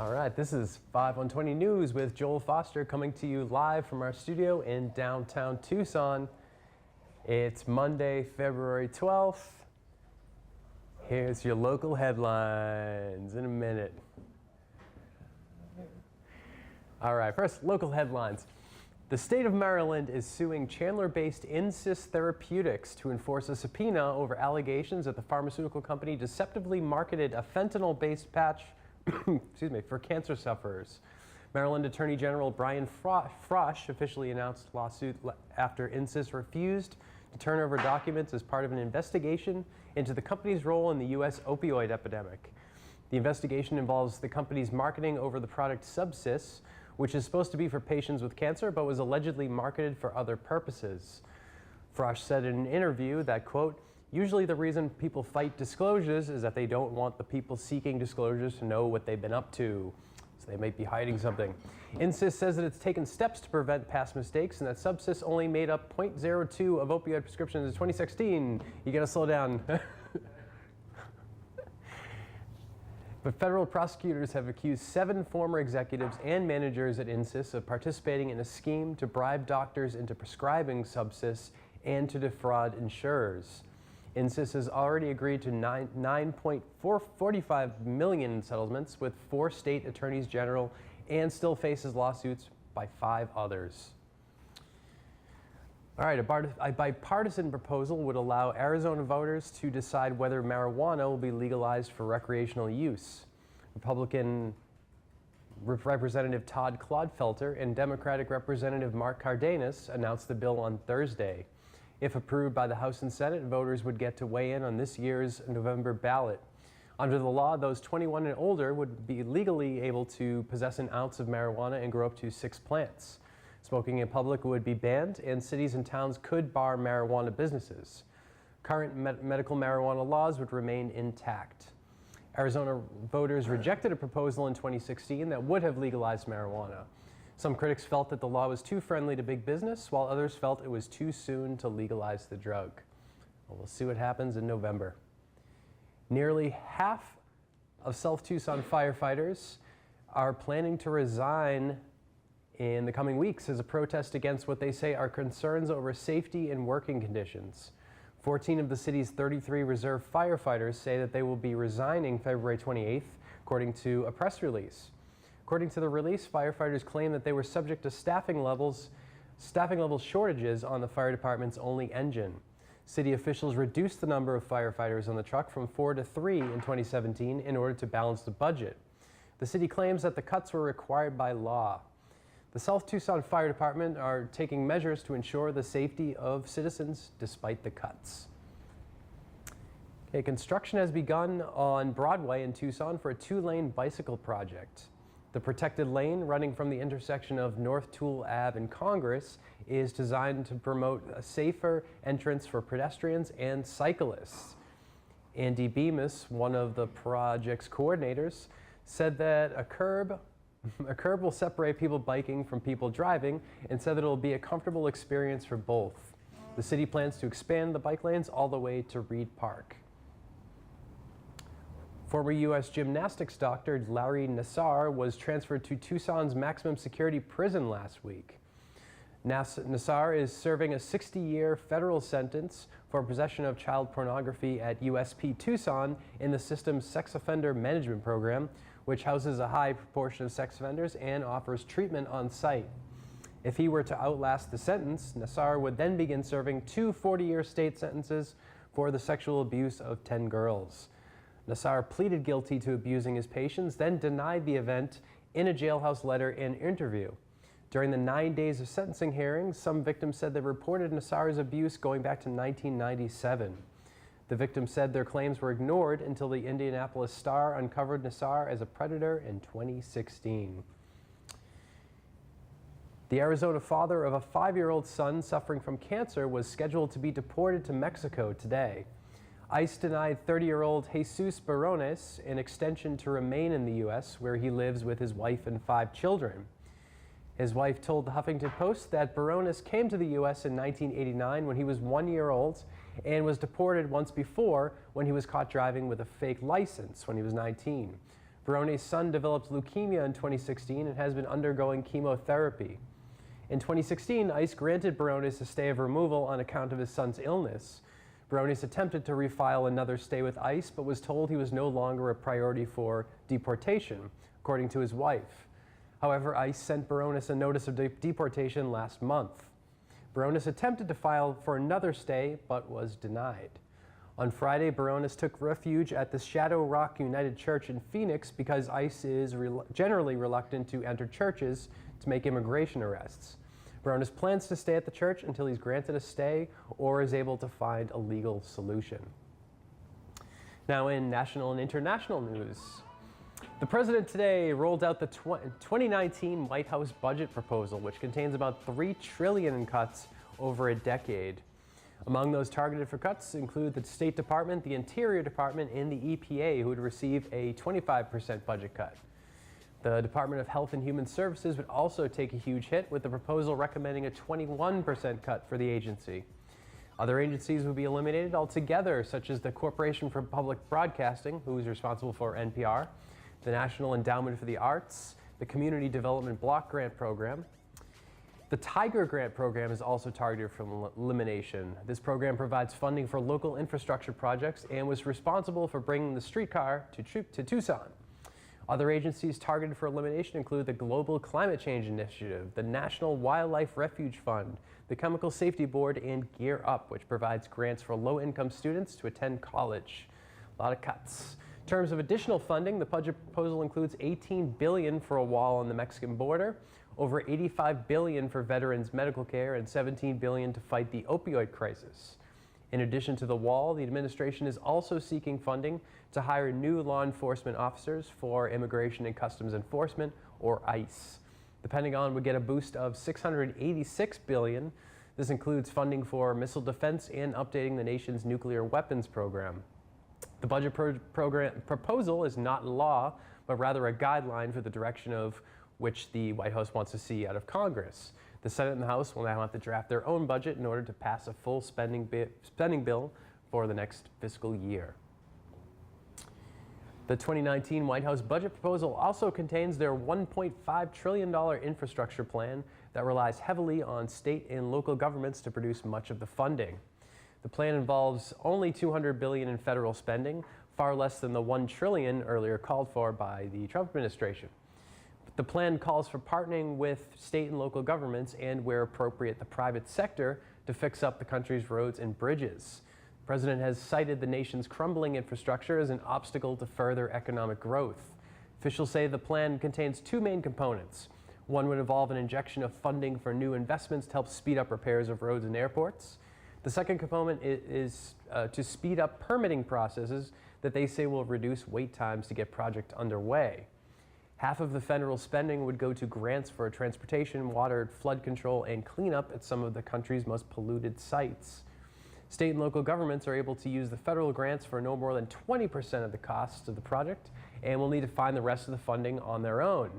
All right, this is 5 on 20 News with Joel Foster coming to you live from our studio in downtown Tucson. It's Monday, February 12th. Here's your local headlines in a minute. All right, first, local headlines. The state of Maryland is suing Chandler-based Insys Therapeutics to enforce a subpoena over allegations that the pharmaceutical company deceptively marketed a fentanyl-based patch for cancer sufferers. Maryland Attorney General Brian Frosh officially announced lawsuit after Insys refused to turn over documents as part of an investigation into the company's role in the U.S. opioid epidemic. The investigation involves the company's marketing over the product Subsys, which is supposed to be for patients with cancer but was allegedly marketed for other purposes. Frosh said in an interview that, quote, "Usually the reason people fight disclosures is that they don't want the people seeking disclosures to know what they've been up to. So they might be hiding something." Insys says that it's taken steps to prevent past mistakes and that Subsys only made up 0.02 of opioid prescriptions in 2016. You gotta slow down. But federal prosecutors have accused 7 former executives and managers at Insys of participating in a scheme to bribe doctors into prescribing Subsys and to defraud insurers. Insys has already agreed to $9.45 million in settlements with 4 state attorneys general and still faces lawsuits by 5 others. All right, a bipartisan proposal would allow Arizona voters to decide whether marijuana will be legalized for recreational use. Republican Representative Todd Clodfelter and Democratic Representative Mark Cardenas announced the bill on Thursday. If approved by the House and Senate, voters would get to weigh in on this year's November ballot. Under the law, those 21 and older would be legally able to possess an ounce of marijuana and grow up to 6 plants. Smoking in public would be banned, and cities and towns could bar marijuana businesses. Current medical marijuana laws would remain intact. Arizona voters rejected a proposal in 2016 that would have legalized marijuana. Some critics felt that the law was too friendly to big business, while others felt it was too soon to legalize the drug. Well, we'll see what happens in November. Nearly half of South Tucson firefighters are planning to resign in the coming weeks as a protest against what they say are concerns over safety and working conditions. 14 of the city's 33 reserve firefighters say that they will be resigning February 28th, according to a press release. According to the release, firefighters claim that they were subject to staffing level shortages on the fire department's only engine. City officials reduced the number of firefighters on the truck from 4 to 3 in 2017 in order to balance the budget. The city claims that the cuts were required by law. The South Tucson Fire Department are taking measures to ensure the safety of citizens despite the cuts. Okay, construction has begun on Broadway in Tucson for a 2-lane bicycle project. The protected lane running from the intersection of North Toole Ave and Congress is designed to promote a safer entrance for pedestrians and cyclists. Andy Bemis, one of the project's coordinators, said that a curb will separate people biking from people driving and said that it will be a comfortable experience for both. The city plans to expand the bike lanes all the way to Reed Park. Former U.S. gymnastics doctor Larry Nassar was transferred to Tucson's maximum security prison last week. Nassar is serving a 60-year federal sentence for possession of child pornography at USP Tucson in the system's sex offender management program, which houses a high proportion of sex offenders and offers treatment on site. If he were to outlast the sentence, Nassar would then begin serving 2 40-year state sentences for the sexual abuse of 10 girls. Nassar pleaded guilty to abusing his patients, then denied the event in a jailhouse letter and interview. During the 9 days of sentencing hearings, some victims said they reported Nassar's abuse going back to 1997. The victims said their claims were ignored until the Indianapolis Star uncovered Nassar as a predator in 2016. The Arizona father of a 5-year-old son suffering from cancer was scheduled to be deported to Mexico today. ICE denied 30-year-old Jesus Barones an extension to remain in the U.S., where he lives with his wife and 5 children. His wife told the Huffington Post that Barones came to the U.S. in 1989 when he was 1 year old and was deported once before when he was caught driving with a fake license when he was 19. Verone's son developed leukemia in 2016 and has been undergoing chemotherapy. In 2016, ICE granted Barones a stay of removal on account of his son's illness. Barones attempted to refile another stay with ICE, but was told he was no longer a priority for deportation, according to his wife. However, ICE sent Barones a notice of deportation last month. Barones attempted to file for another stay, but was denied. On Friday, Barones took refuge at the Shadow Rock United Church in Phoenix because ICE is generally reluctant to enter churches to make immigration arrests. Barones plans to stay at the church until he's granted a stay or is able to find a legal solution. Now in national and international news. The president today rolled out the 2019 White House budget proposal, which contains about $3 trillion in cuts over a decade. Among those targeted for cuts include the State Department, the Interior Department, and the EPA, who would receive a 25% budget cut. The Department of Health and Human Services would also take a huge hit, with the proposal recommending a 21% cut for the agency. Other agencies would be eliminated altogether, such as the Corporation for Public Broadcasting, who is responsible for NPR, the National Endowment for the Arts, the Community Development Block Grant Program. The Tiger Grant Program is also targeted for elimination. This program provides funding for local infrastructure projects and was responsible for bringing the streetcar to Tucson. Other agencies targeted for elimination include the Global Climate Change Initiative, the National Wildlife Refuge Fund, the Chemical Safety Board, and Gear Up, which provides grants for low-income students to attend college. A lot of cuts. In terms of additional funding, the budget proposal includes $18 billion for a wall on the Mexican border, over $85 billion for veterans' medical care, and $17 billion to fight the opioid crisis. In addition to the wall, the administration is also seeking funding to hire new law enforcement officers for Immigration and Customs Enforcement, or ICE. The Pentagon would get a boost of $686 billion. This includes funding for missile defense and updating the nation's nuclear weapons program. The budget proposal is not law, but rather a guideline for the direction of which the White House wants to see out of Congress. The Senate and the House will now have to draft their own budget in order to pass a full spending bill for the next fiscal year. The 2019 White House budget proposal also contains their $1.5 trillion infrastructure plan that relies heavily on state and local governments to produce much of the funding. The plan involves only $200 billion in federal spending, far less than the $1 trillion earlier called for by the Trump administration. The plan calls for partnering with state and local governments and, where appropriate, the private sector to fix up the country's roads and bridges. The president has cited the nation's crumbling infrastructure as an obstacle to further economic growth. Officials say the plan contains two main components. One would involve an injection of funding for new investments to help speed up repairs of roads and airports. The second component is to speed up permitting processes that they say will reduce wait times to get projects underway. Half of the federal spending would go to grants for transportation, water, flood control, and cleanup at some of the country's most polluted sites. State and local governments are able to use the federal grants for no more than 20% of the costs of the project and will need to find the rest of the funding on their own.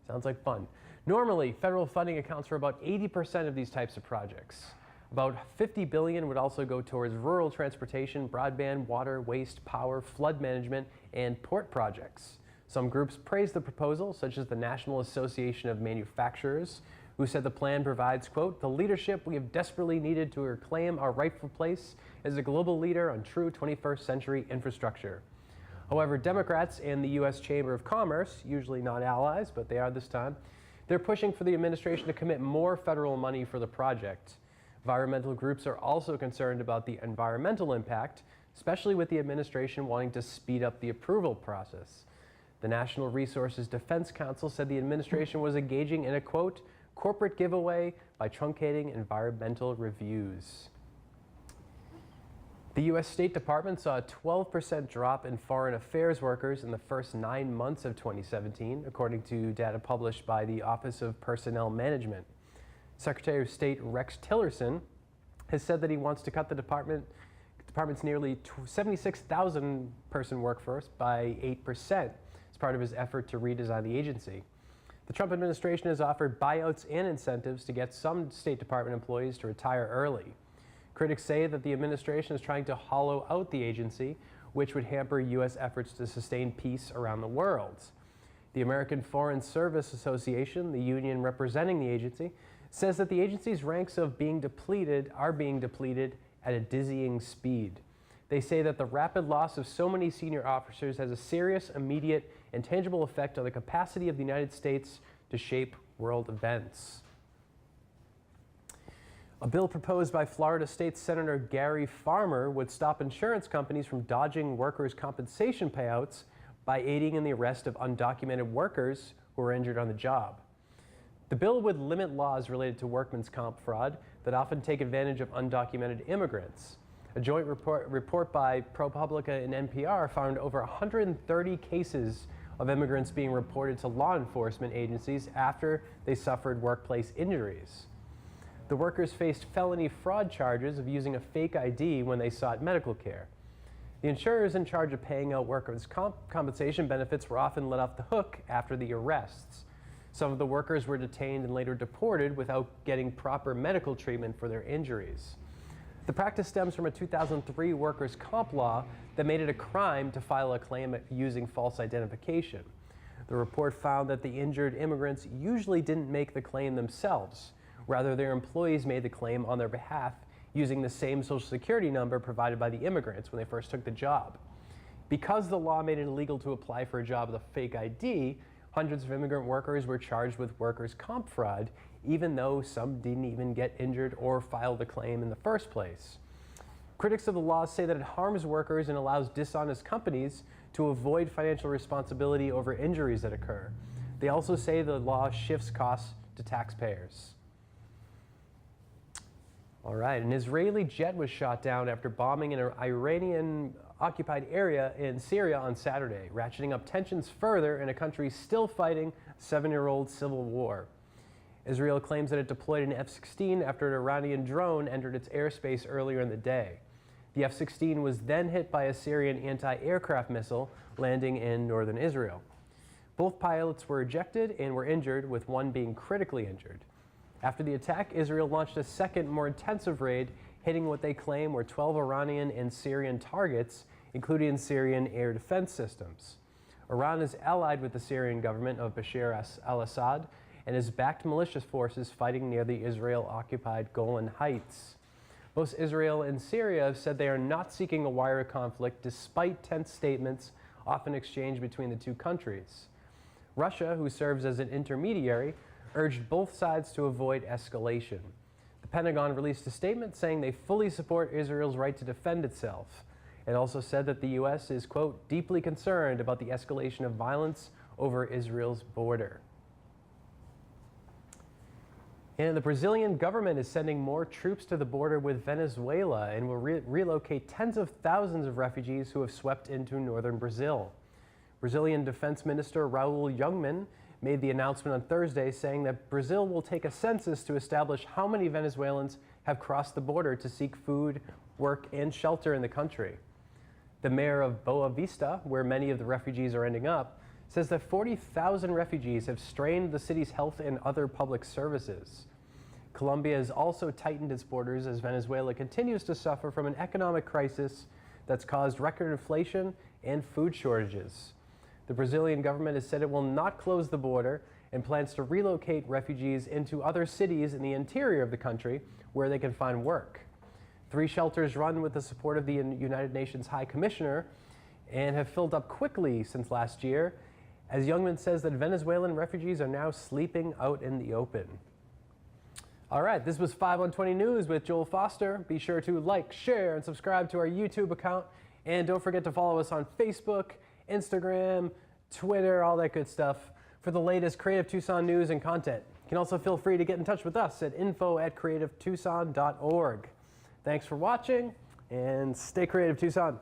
Sounds like fun. Normally, federal funding accounts for about 80% of these types of projects. About $50 billion would also go towards rural transportation, broadband, water, waste, power, flood management, and port projects. Some groups praised the proposal, such as the National Association of Manufacturers, who said the plan provides, quote, the leadership we have desperately needed to reclaim our rightful place as a global leader on true 21st century infrastructure. However, Democrats and the U.S. Chamber of Commerce, usually not allies, but they are this time, they're pushing for the administration to commit more federal money for the project. Environmental groups are also concerned about the environmental impact, especially with the administration wanting to speed up the approval process. The National Resources Defense Council said the administration was engaging in a, quote, corporate giveaway by truncating environmental reviews. The U.S. State Department saw a 12% drop in foreign affairs workers in the first 9 months of 2017, according to data published by the Office of Personnel Management. Secretary of State Rex Tillerson has said that he wants to cut the department's nearly 76,000 person workforce by 8% as part of his effort to redesign the agency. The Trump administration has offered buyouts and incentives to get some State Department employees to retire early. Critics say that the administration is trying to hollow out the agency, which would hamper U.S. efforts to sustain peace around the world. The American Foreign Service Association, the union representing the agency, says that the agency's ranks are being depleted at a dizzying speed. They say that the rapid loss of so many senior officers has a serious, immediate, and tangible effect on the capacity of the United States to shape world events. A bill proposed by Florida State Senator Gary Farmer would stop insurance companies from dodging workers' compensation payouts by aiding in the arrest of undocumented workers who are injured on the job. The bill would limit laws related to workman's comp fraud that often take advantage of undocumented immigrants. A joint report by ProPublica and NPR found over 130 cases of immigrants being reported to law enforcement agencies after they suffered workplace injuries. The workers faced felony fraud charges of using a fake ID when they sought medical care. The insurers in charge of paying out workers' compensation benefits were often let off the hook after the arrests. Some of the workers were detained and later deported without getting proper medical treatment for their injuries. The practice stems from a 2003 workers' comp law that made it a crime to file a claim using false identification. The report found that the injured immigrants usually didn't make the claim themselves. Rather, their employees made the claim on their behalf using the same Social Security number provided by the immigrants when they first took the job. Because the law made it illegal to apply for a job with a fake ID, hundreds of immigrant workers were charged with workers' comp fraud, even though some didn't even get injured or file the claim in the first place. Critics of the law say that it harms workers and allows dishonest companies to avoid financial responsibility over injuries that occur. They also say the law shifts costs to taxpayers. All right, an Israeli jet was shot down after bombing in an Iranian-occupied area in Syria on Saturday, ratcheting up tensions further in a country still fighting a 7-year-old civil war. Israel claims that it deployed an F-16 after an Iranian drone entered its airspace earlier in the day. The F-16 was then hit by a Syrian anti-aircraft missile landing in northern Israel. Both pilots were ejected and were injured, with one being critically injured. After the attack, Israel launched a second, more intensive raid, hitting what they claim were 12 Iranian and Syrian targets, including Syrian air defense systems. Iran is allied with the Syrian government of Bashar al-Assad and has backed militia forces fighting near the Israel-occupied Golan Heights. Both Israel and Syria have said they are not seeking a wider conflict, despite tense statements often exchanged between the two countries. Russia, who serves as an intermediary, urged both sides to avoid escalation. The Pentagon released a statement saying they fully support Israel's right to defend itself. It also said that the U.S. is, quote, deeply concerned about the escalation of violence over Israel's border. And the Brazilian government is sending more troops to the border with Venezuela and will relocate tens of thousands of refugees who have swept into northern Brazil. Brazilian Defense Minister Raul Jungmann made the announcement on Thursday, saying that Brazil will take a census to establish how many Venezuelans have crossed the border to seek food, work, and shelter in the country. The mayor of Boa Vista, where many of the refugees are ending up, says that 40,000 refugees have strained the city's health and other public services. Colombia has also tightened its borders as Venezuela continues to suffer from an economic crisis that's caused record inflation and food shortages. The Brazilian government has said it will not close the border and plans to relocate refugees into other cities in the interior of the country where they can find work. 3 shelters run with the support of the United Nations High Commissioner and have filled up quickly since last year, as Jungmann says that Venezuelan refugees are now sleeping out in the open. All right, this was 5 on 20 News with Joel Foster. Be sure to like, share, and subscribe to our YouTube account. And don't forget to follow us on Facebook, Instagram, Twitter, all that good stuff for the latest Creative Tucson news and content. You can also feel free to get in touch with us at info@creativetucson.org. Thanks for watching, and stay creative, Tucson.